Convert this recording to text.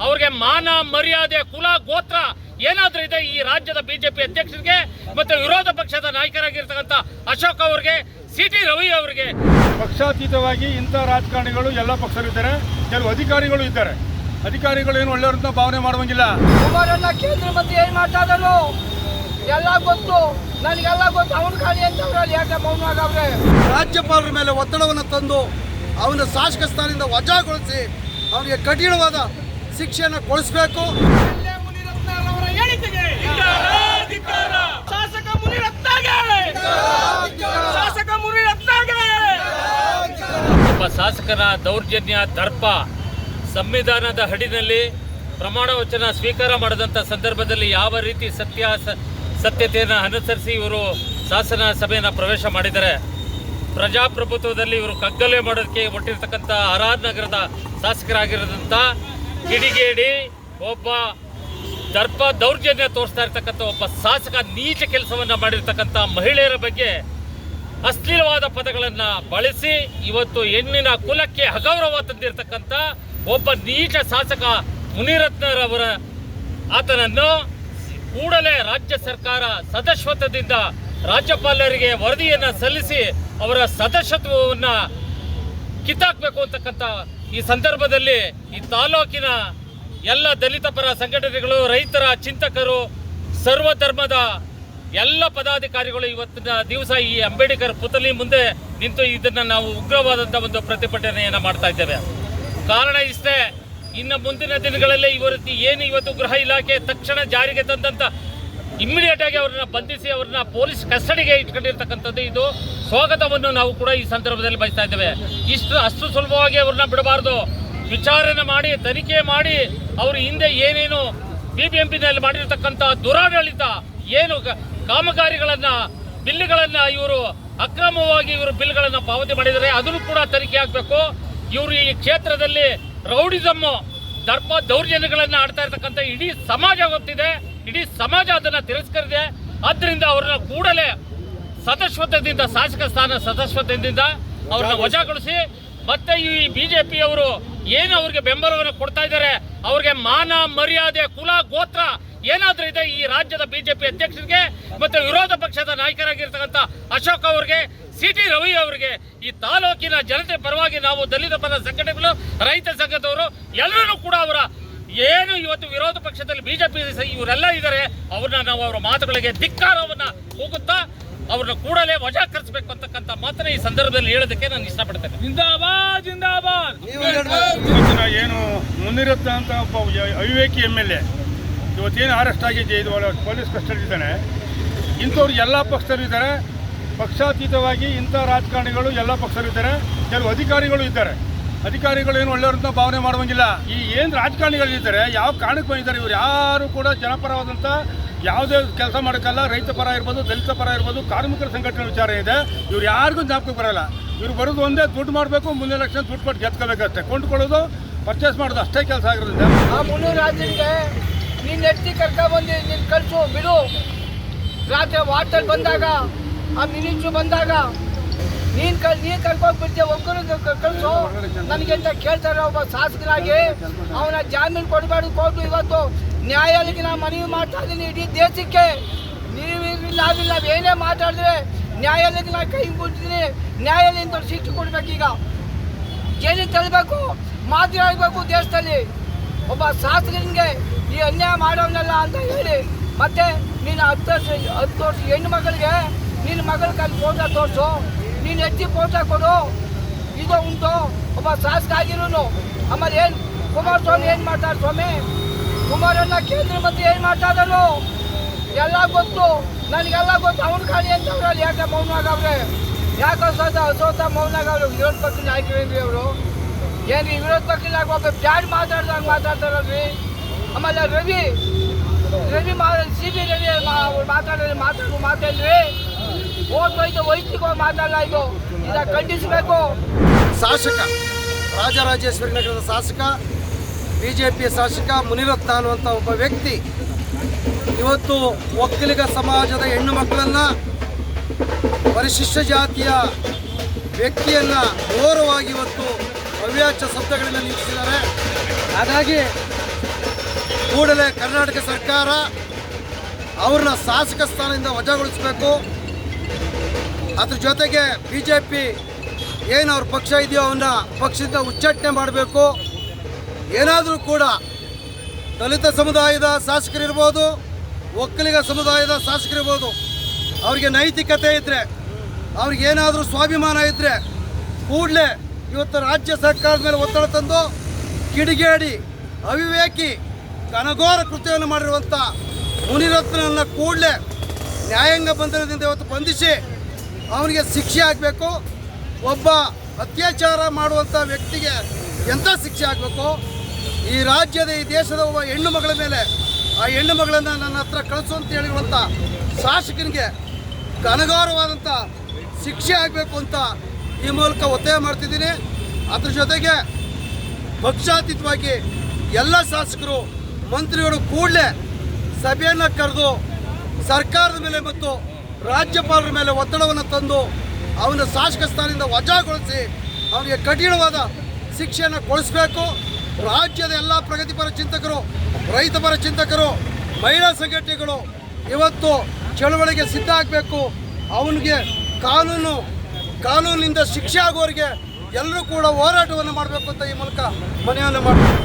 ಅವ್ರಿಗೆ ಮಾನ ಮರ್ಯಾದೆ ಕುಲ ಗೋತ್ರ ಏನಾದ್ರೂ ಇದೆ ಈ ರಾಜ್ಯದ ಬಿಜೆಪಿ ಅಧ್ಯಕ್ಷರಿಗೆ ಮತ್ತು ವಿರೋಧ ಪಕ್ಷದ ನಾಯಕರಾಗಿರ್ತಕ್ಕಂಥ ಅಶೋಕ್ ಅವರಿಗೆ, ಸಿಟಿ ರವಿ ಅವರಿಗೆ. ಪಕ್ಷಾತೀತವಾಗಿ ಇಂಥ ರಾಜಕಾರಣಿಗಳು ಎಲ್ಲ ಪಕ್ಷರು ಇದ್ದಾರೆ, ಕೆಲವು ಅಧಿಕಾರಿಗಳು ಇದ್ದಾರೆ. ಅಧಿಕಾರಿಗಳು ಏನು ಒಳ್ಳೆಯವ್ರಂತ ಭಾವನೆ ಮಾಡುವಂಗಿಲ್ಲ. ಕುಮಾರಣ್ಣ ಕೇಂದ್ರ ಮಂತ್ರಿ ಏನ್ ಮಾಡ್ತಾ ಇದ್ದಾನು ಎಲ್ಲ ಗೊತ್ತು, ನನಗೆಲ್ಲ ಗೊತ್ತು. ಅವನ ಖಾಲಿ ಅಂತವ್ರಲ್ಲಿ ಯಾಕೆ ಮೌನವಾಗವ್ರೆ? ರಾಜ್ಯಪಾಲರ ಮೇಲೆ ಒತ್ತಡವನ್ನು ತಂದು ಅವನ ಶಾಸಕ ಸ್ಥಾನದಿಂದ ವಜಾಗೊಳಿಸಿ ಅವನಿಗೆ ಕಠಿಣವಾದ ಶಿಕ್ಷೆಯನ್ನು ಕೊಡಿಸಬೇಕು. ಒಬ್ಬ ಶಾಸಕನ ದೌರ್ಜನ್ಯ, ದರ್ಪ, ಸಂವಿಧಾನದ ಹಡಿನಲ್ಲಿ ಪ್ರಮಾಣ ವಚನ ಸ್ವೀಕಾರ ಮಾಡಿದಂಥ ಸಂದರ್ಭದಲ್ಲಿ ಯಾವ ರೀತಿ ಸತ್ಯತೆಯನ್ನು ಅನುಸರಿಸಿ ಇವರು ಶಾಸನ ಸಭೆಯನ್ನು ಪ್ರವೇಶ ಮಾಡಿದ್ದಾರೆ. ಪ್ರಜಾಪ್ರಭುತ್ವದಲ್ಲಿ ಇವರು ಕಗ್ಗಲೆ ಮಾಡೋದಕ್ಕೆ ಹೊಟ್ಟಿರ್ತಕ್ಕಂಥ ಆರ್ ನಗರದ ಶಾಸಕರಾಗಿರೋದಂಥ ಕಿಡಿಗೇಡಿ, ಒಬ್ಬ ದರ್ಪ ದೌರ್ಜನ್ಯ ತೋರಿಸ್ತಾ ಇರ್ತಕ್ಕಂಥ ಒಬ್ಬ ಶಾಸಕ ನೀಚ ಕೆಲಸವನ್ನು ಮಾಡಿರ್ತಕ್ಕಂಥ ಮಹಿಳೆಯರ ಬಗ್ಗೆ ಅಶ್ಲೀಲವಾದ ಪದಗಳನ್ನು ಬಳಸಿ ಇವತ್ತು ಹೆಣ್ಣಿನ ಕುಲಕ್ಕೆ ಅಗೌರವ ತಂದಿರತಕ್ಕಂಥ ಒಬ್ಬ ನೀಚ ಶಾಸಕ ಮುನಿರತ್ನರವರ ಆತನನ್ನು ಕೂಡಲೇ ರಾಜ್ಯ ಸರ್ಕಾರ ಸದಸ್ಯತ್ವದಿಂದ ರಾಜ್ಯಪಾಲರಿಗೆ ವರದಿಯನ್ನು ಸಲ್ಲಿಸಿ ಅವರ ಸದಸ್ಯತ್ವವನ್ನು ಕಿತ್ತಾಕಬೇಕು ಅಂತಕ್ಕಂಥ ಈ ಸಂದರ್ಭದಲ್ಲಿ ಈ ತಾಲೂಕಿನ ಎಲ್ಲ ದಲಿತ ಪರ ಸಂಘಟನೆಗಳು, ರೈತರ ಚಿಂತಕರು, ಸರ್ವಧರ್ಮದ ಎಲ್ಲ ಪದಾಧಿಕಾರಿಗಳು ಇವತ್ತಿನ ದಿವಸ ಈ ಅಂಬೇಡ್ಕರ್ ಪುತಲಿ ಮುಂದೆ ನಿಂತು ಇದನ್ನು ನಾವು ಉಗ್ರವಾದಂಥ ಒಂದು ಪ್ರತಿಭಟನೆಯನ್ನು ಮಾಡ್ತಾ ಇದ್ದೇವೆ. ಕಾರಣ ಇಷ್ಟೇ, ಇನ್ನು ಮುಂದಿನ ದಿನಗಳಲ್ಲಿ ಏನು ಇವತ್ತು ಗೃಹ ಇಲಾಖೆ ತಕ್ಷಣ ಜಾರಿಗೆ ತಂದಂಥ ಇಮ್ಮಿಡಿಯೇಟ್ ಆಗಿ ಅವ್ರನ್ನ ಬಂಧಿಸಿ ಅವ್ರನ್ನ ಪೊಲೀಸ್ ಕಸ್ಟಡಿಗೆ ಇಟ್ಕೊಂಡಿರ್ತಕ್ಕಂಥದ್ದು ಇದು ಸ್ವಾಗತವನ್ನು ನಾವು ಕೂಡ ಈ ಸಂದರ್ಭದಲ್ಲಿ ಬಯಸ್ತಾ ಇದ್ದೇವೆ. ಅಷ್ಟು ಸುಲಭವಾಗಿ ಅವ್ರನ್ನ ಬಿಡಬಾರ್ದು. ವಿಚಾರಣೆ ಮಾಡಿ, ತನಿಖೆ ಮಾಡಿ, ಅವರು ಹಿಂದೆ ಏನೇನು BBMPನಲ್ಲಿ ಮಾಡಿರ್ತಕ್ಕಂಥ ದುರಾಡಳಿತ, ಏನು ಕಾಮಗಾರಿಗಳನ್ನು, ಬಿಲ್ಗಳನ್ನು ಇವರು ಅಕ್ರಮವಾಗಿ ಬಿಲ್ಗಳನ್ನು ಪಾವತಿ ಮಾಡಿದರೆ ಅದನ್ನು ಕೂಡ ತನಿಖೆ ಆಗಬೇಕು. ಇವರು ಈ ಕ್ಷೇತ್ರದಲ್ಲಿ ರೌಡಿಸಮ್, ದರ್ಪ ದೌರ್ಜನ್ಯಗಳನ್ನು ಆಡ್ತಾ ಇರ್ತಕ್ಕಂಥ ಇಡೀ ಸಮಾಜ ಗೊತ್ತಿದೆ, ಇಡೀ ಸಮಾಜ ಅದನ್ನು ತಿರಸ್ಕರಿದೆ. ಆದ್ದರಿಂದ ಅವ್ರನ್ನ ಕೂಡಲೇ ಸದಸ್ಯತ್ವದಿಂದ, ಶಾಸಕ ಸ್ಥಾನ ಸದಸ್ಯತ್ವದಿಂದ ಅವ್ರನ್ನ ವಜಾಗೊಳಿಸಿ, ಮತ್ತೆ ಈ BJP ಅವರು ಏನು ಅವ್ರಿಗೆ ಬೆಂಬಲವನ್ನು ಕೊಡ್ತಾ ಇದ್ದಾರೆ, ಅವ್ರಿಗೆ ಮಾನ ಮರ್ಯಾದೆ ಕುಲ ಗೋತ್ರ ಏನಾದ್ರೂ ಇದೆ ಈ ರಾಜ್ಯದ ಬಿಜೆಪಿ ಅಧ್ಯಕ್ಷರಿಗೆ ಮತ್ತು ವಿರೋಧ ಪಕ್ಷದ ನಾಯಕರಾಗಿರ್ತಕ್ಕಂಥ ಅಶೋಕ್ ಅವರಿಗೆ, ಸಿಟಿ ರವಿ ಅವರಿಗೆ, ಈ ತಾಲೂಕಿನ ಜನತೆ ಪರವಾಗಿ ನಾವು ದಲಿತ ಪರ ಸಂಘಟನೆಗಳು, ರೈತ ಸಂಘದವರು ಎಲ್ಲರೂ ಕೂಡ ಅವರ ಏನು ಇವತ್ತು ವಿರೋಧ ಪಕ್ಷದಲ್ಲಿ ಬಿಜೆಪಿ ಇವರೆಲ್ಲ ಇದ್ದಾರೆ, ಅವ್ರನ್ನ ನಾವು ಅವರ ಮಾತುಗಳಿಗೆ ಧಿಕ್ಕಾರವನ್ನ ಹೋಗುತ್ತಾ ಅವ್ರನ್ನ ಕೂಡಲೇ ವಜಾಕರಿಸಬೇಕು ಅಂತಕ್ಕಂಥ ಮಾತನ್ನ ಈ ಸಂದರ್ಭದಲ್ಲಿ ಹೇಳೋದಕ್ಕೆ ನಾನು ಇಷ್ಟಪಡ್ತೇನೆ. ಜಿಂದಾಬಾದ್ ಜಿಂದಾಬಾದ್. ಏನು ಮುನಿರತ್ನ ಅಂತ ಒಬ್ಬ ಅವಿವೇಕಿ MLA ಇವತ್ತೇನು ಅರೆಸ್ಟ್ ಆಗಿದೆ, ಇದು ಪೊಲೀಸ್ ಕಸ್ಟಡಿ ಇದ್ದಾನೆ. ಇಂಥವ್ರು ಎಲ್ಲ ಪಕ್ಷದಲ್ಲೂ ಇದ್ದಾರೆ. ಪಕ್ಷಾತೀತವಾಗಿ ಇಂಥ ರಾಜಕಾರಣಿಗಳು ಎಲ್ಲ ಪಕ್ಷರು ಇದ್ದಾರೆ, ಕೆಲವು ಅಧಿಕಾರಿಗಳು ಇದ್ದಾರೆ. ಅಧಿಕಾರಿಗಳು ಏನು ಒಳ್ಳೆಯವ್ರಂತ ಭಾವನೆ ಮಾಡುವಂಗಿಲ್ಲ. ಈ ಏನು ರಾಜಕಾರಣಿಗಳಿದ್ದಾರೆ, ಯಾವ ಕಾರಣಕ್ಕೆ ಬಂದಿದ್ದಾರೆ, ಇವ್ರು ಯಾರು ಕೂಡ ಜನಪರವಾದಂಥ ಯಾವುದೇ ಕೆಲಸ ಮಾಡೋಕ್ಕಲ್ಲ. ರೈತ ಪರ ಇರ್ಬೋದು, ದಲಿತ ಪರ ಇರ್ಬೋದು, ಕಾರ್ಮಿಕರ ಸಂಘಟನೆ ವಿಚಾರ ಇದೆ. ಇವ್ರು ಯಾರಿಗೂ ಜ್ಞಾಪಕಕ್ಕೆ ಬರೋಲ್ಲ. ಇವ್ರು ಬರೋದು ಒಂದೇ, ದುಡ್ಡು ಮಾಡಬೇಕು, ಮುಂದಿನ ಎಲೆಕ್ಷನ್ ದುಡ್ಡು ಕೊಟ್ಟು ಗೆದ್ಕೋಬೇಕಷ್ಟೇ, ಕೊಂಡುಕೊಳ್ಳೋದು, ಪರ್ಚೇಸ್ ಮಾಡೋದು ಅಷ್ಟೇ ಕೆಲಸ ಆಗಿರೋದ್ರಿಂದ ಆ ಮುನ್ನೂರು ರಾಜ್ಯರಿಗೆ ನೀನು ಎತ್ತಿ ಕರ್ಕೊಂಡ್ಬಂದು ನೀನು ಕಳಿಸು ಬಿಡು. ರಾತ್ರಿ ವಾಟರ್ ಬಂದಾಗ, ಆ ಮಿನಿಸ್ಟ್ರು ಬಂದಾಗ ನೀನು ಕರ್ಕೊಂಡ್ಬಿಡ್ತೀಯ, ಒಬ್ಬರು ಕಳಿಸು ನನಗೆ ಅಂತ ಕೇಳ್ತಾರೆ. ಒಬ್ಬ ಶಾಸಕರಾಗಿ ಅವನ ಜಾಮೀನು ಕೊಡಬೇಡ ಕೊಟ್ಟು ಇವತ್ತು ನ್ಯಾಯಾಲಯಕ್ಕೆ ನಾನು ಮನವಿ ಮಾಡ್ತಾ ಇದ್ದೀನಿ. ಇಡೀ ದೇಶಕ್ಕೆ ನಾವಿಲ್ಲ ಏನೇ ಮಾತಾಡಿದ್ರೆ ನ್ಯಾಯಾಲಯಕ್ಕೆ ನಾನು ಕೈ ಮುಗಿದ್ದೀನಿ. ನ್ಯಾಯಾಲಯದಿಂದ ಶಿಕ್ಷೆ ಕೊಡ್ಬೇಕೀಗ, ಜೈಲಿಗೆ ತರಬೇಕು, ಮಾತನಾಡಬೇಕು. ದೇಶದಲ್ಲಿ ಒಬ್ಬ ಶಾಸಕನಿಗೆ ಈ ಅನ್ಯಾಯ ಮಾಡೋನಲ್ಲ ಅಂತ ಹೇಳಿ ಮತ್ತೆ ನೀನು 10 ವರ್ಷ ಹೆಣ್ಣು ಮಗಳಿಗೆ ನಿನ್ನ ಮಗಳ ಕೈಲಿ ಫೋಟೋ ತೋರಿಸು, ನೀನು ಎತ್ತಿ ಫೋಟೋ ಕೊಡು, ಇದು ಉಂಟು. ಒಬ್ಬ ಶಾಸಕ ಆಗಿರೋನು. ಆಮೇಲೆ ಏನು ಕುಮಾರಸ್ವಾಮಿ ಏನು ಮಾಡ್ತಾರೆ? ಸ್ವಾಮಿ ಕುಮಾರಣ್ಣ ಕೇಂದ್ರ ಮಂತ್ರಿ ಏನು ಮಾಡ್ತಾ ಇದ್ದಾನು ಎಲ್ಲ ಗೊತ್ತು, ನನಗೆಲ್ಲ ಗೊತ್ತು. ಅವನ ಖಾಲಿ ಅಂತವ್ರಲ್ಲಿ ಯಾಕೆ ಮೌನವಾಗವ್ರೆ? ಯಾಕೆ ಅಸೋತ ಮೌನವಾಗವ್ರು? ವಿರೋಧ ಪಕ್ಷ ನಾಯಕರೇನ್ರಿ ಅವರು? ಏನ್ರಿ ವಿರೋಧ ಪಕ್ಷದಾಗ ಒಬ್ಬ ಬ್ಯಾಡ್ ಮಾತಾಡ್ದಂಗೆ ಮಾತಾಡ್ತಾರಲ್ರಿ. ಆಮೇಲೆ ರವಿ CB ರವಿ ಮಾತಾಡ್ರಿ, ಹೋಯ್ತು ವೈಯಕ್ತಿಕವಾಗಿ ಮಾತಾಡಲ್ಲ. ಇದನ್ನ ಖಂಡಿಸಬೇಕು. ಶಾಸಕ, ರಾಜರಾಜೇಶ್ವರಿ ನಗರದ ಶಾಸಕ, BJP ಶಾಸಕ ಮುನಿರತ್ನ ಅನ್ನುವಂಥ ಒಬ್ಬ ವ್ಯಕ್ತಿ ಇವತ್ತು ಒಕ್ಕಲಿಗ ಸಮಾಜದ ಹೆಣ್ಣು ಮಕ್ಕಳನ್ನು, ಪರಿಶಿಷ್ಟ ಜಾತಿಯ ವ್ಯಕ್ತಿಯನ್ನು ಘೋರವಾಗಿ ಇವತ್ತು ಅವ್ಯಾಚ್ಯ ಶಬ್ದಗಳಿಂದ ನಿಲ್ಲಿಸಿದ್ದಾರೆ. ಹಾಗಾಗಿ ಕೂಡಲೇ ಕರ್ನಾಟಕ ಸರ್ಕಾರ ಅವ್ರನ್ನ ಶಾಸಕ ಸ್ಥಾನದಿಂದ ವಜಾಗೊಳಿಸಬೇಕು. ಅದ್ರ ಜೊತೆಗೆ BJP ಏನು ಅವ್ರ ಪಕ್ಷ ಇದೆಯೋ ಅವನ್ನ ಪಕ್ಷದಿಂದ ಉಚ್ಚಾಟನೆ ಮಾಡಬೇಕು. ಏನಾದರೂ ಕೂಡ ದಲಿತ ಸಮುದಾಯದ ಶಾಸಕರಿರ್ಬೋದು, ಒಕ್ಕಲಿಗ ಸಮುದಾಯದ ಶಾಸಕರಿರ್ಬೋದು, ಅವ್ರಿಗೆ ನೈತಿಕತೆ ಇದ್ದರೆ, ಅವ್ರಿಗೇನಾದರೂ ಸ್ವಾಭಿಮಾನ ಇದ್ದರೆ ಕೂಡಲೇ ಇವತ್ತು ರಾಜ್ಯ ಸರ್ಕಾರದ ಮೇಲೆ ಒತ್ತಡ ತಂದು ಕಿಡಿಗೇಡಿ ಅವಿವೇಕಿ ಘನಘೋರ ಕೃತ್ಯವನ್ನು ಮಾಡಿರುವಂಥ ಮುನಿರತ್ನನ್ನ ಕೂಡಲೇ ನ್ಯಾಯಾಂಗ ಬಂಧನದಿಂದ ಇವತ್ತು ಬಂಧಿಸಿ ಅವನಿಗೆ ಶಿಕ್ಷೆ ಆಗಬೇಕು. ಒಬ್ಬ ಅತ್ಯಾಚಾರ ಮಾಡುವಂಥ ವ್ಯಕ್ತಿಗೆ ಎಂಥ ಶಿಕ್ಷೆ ಆಗಬೇಕು? ಈ ರಾಜ್ಯದ ಈ ದೇಶದ ಒಬ್ಬ ಹೆಣ್ಣು ಮಗಳ ಮೇಲೆ ಆ ಹೆಣ್ಣು ಮಗಳನ್ನು ನನ್ನ ಹತ್ರ ಕಳಿಸು ಅಂತ ಹೇಳಿರುವಂಥ ಶಾಸಕನಿಗೆ ಘನಘೋರವಾದಂಥ ಶಿಕ್ಷೆ ಆಗಬೇಕು ಅಂತ ಈ ಮೂಲಕ ಒತ್ತಾಯ ಮಾಡ್ತಿದ್ದೀನಿ. ಅದ್ರ ಜೊತೆಗೆ ಪಕ್ಷಾತೀತವಾಗಿ ಎಲ್ಲ ಶಾಸಕರು ಮಂತ್ರಿಗಳು ಕೂಡಲೇ ಸಭೆಯನ್ನು ಕರೆದು ಸರ್ಕಾರದ ಮೇಲೆ ಮತ್ತು ರಾಜ್ಯಪಾಲರ ಮೇಲೆ ಒತ್ತಡವನ್ನು ತಂದು ಅವನ ಶಾಸಕ ಸ್ಥಾನದಿಂದ ವಜಾಗೊಳಿಸಿ ಅವನಿಗೆ ಕಠಿಣವಾದ ಶಿಕ್ಷೆಯನ್ನು ಕೊಡಿಸಬೇಕು. ರಾಜ್ಯದ ಎಲ್ಲ ಪ್ರಗತಿಪರ ಚಿಂತಕರು, ರೈತಪರ ಚಿಂತಕರು, ಮಹಿಳಾ ಸಂಘಟನೆಗಳು ಇವತ್ತು ಚಳವಳಿಗೆ ಸಿದ್ಧ ಆಗಬೇಕು. ಅವನಿಗೆ ಕಾನೂನಿನಿಂದ ಶಿಕ್ಷೆ ಆಗುವವರಿಗೆ ಎಲ್ಲರೂ ಕೂಡ ಹೋರಾಟವನ್ನು ಮಾಡಬೇಕು ಅಂತ ಈ ಮೂಲಕ ಮನವಿಯನ್ನು ಮಾಡ್ತಾರೆ.